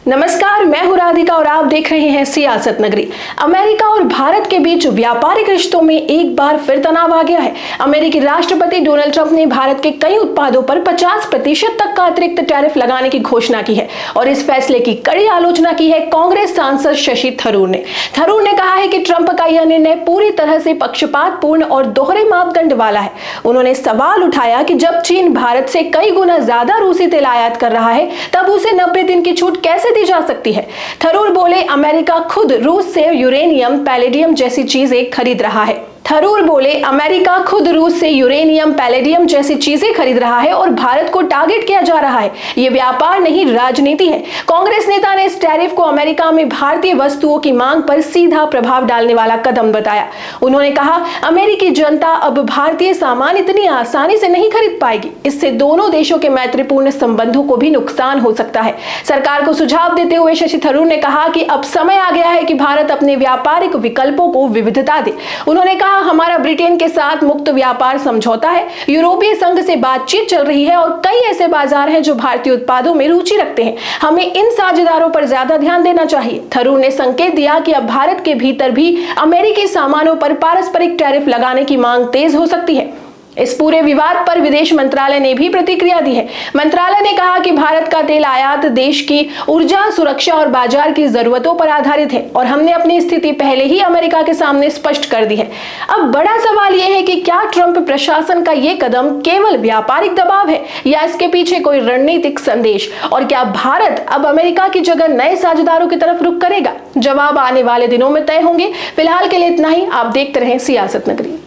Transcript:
नमस्कार, मैं हूं राधिका और आप देख रहे हैं सियासत नगरी। अमेरिका और भारत के बीच व्यापारिक रिश्तों में एक बार फिर तनाव आ गया है। अमेरिकी राष्ट्रपति डोनाल्ड ट्रंप ने भारत के कई उत्पादों पर 50% तक का अतिरिक्त टैरिफ लगाने की घोषणा की है और इस फैसले की कड़ी आलोचना की है कांग्रेस सांसद शशि थरूर ने। थरूर ने कहा है कि ट्रंप का यह निर्णय पूरी तरह से पक्षपातपूर्ण और दोहरे मापदंड वाला है। उन्होंने सवाल उठाया कि जब चीन भारत से कई गुना ज्यादा रूसी तेल आयात कर रहा है तब उसे 90 दिन की छूट कैसे दी जा सकती है। थरूर बोले, अमेरिका खुद रूस से यूरेनियम, पैलेडियम जैसी चीजें खरीद रहा है। थरूर बोले, अमेरिका खुद रूस से यूरेनियम, पैलेडियम जैसी चीजें खरीद रहा है और भारत को टारगेट किया जा रहा है। ये व्यापार नहीं, राजनीति है। कांग्रेस नेता ने इस टैरिफ को अमेरिका में भारतीय वस्तुओं की मांग पर सीधा प्रभाव डालने वाला कदम बताया। उन्होंने कहा, अमेरिकी जनता अब भारतीय सामान इतनी आसानी से नहीं खरीद पाएगी। इससे दोनों देशों के मैत्रीपूर्ण संबंधों को भी नुकसान हो सकता है। सरकार को सुझाव देते हुए शशि थरूर ने कहा कि अब समय आ गया है कि भारत अपने व्यापारिक विकल्पों को विविधता दे। उन्होंने कहा, हमारा ब्रिटेन के साथ मुक्त व्यापार समझौता है, यूरोपीय संघ से बातचीत चल रही है और कई ऐसे बाजार हैं जो भारतीय उत्पादों में रुचि रखते हैं। हमें इन साझेदारों पर ज्यादा ध्यान देना चाहिए। थरूर ने संकेत दिया कि अब भारत के भीतर भी अमेरिकी सामानों पर पारस्परिक टैरिफ लगाने की मांग तेज हो सकती है। इस पूरे विवाद पर विदेश मंत्रालय ने भी प्रतिक्रिया दी है। मंत्रालय ने कहा कि भारत का तेल आयात देश की ऊर्जा सुरक्षा और बाजार की जरूरतों पर आधारित है और हमने अपनी स्थिति पहले ही अमेरिका के सामने स्पष्ट कर दी है। अब बड़ा सवाल यह है कि क्या ट्रंप प्रशासन का यह कदम केवल व्यापारिक दबाव है या इसके पीछे कोई रणनीतिक संदेश, और क्या भारत अब अमेरिका की जगह नए साझेदारों की तरफ रुख करेगा? जवाब आने वाले दिनों में तय होंगे। फिलहाल के लिए इतना ही। आप देखते रहें सियासत नगरी।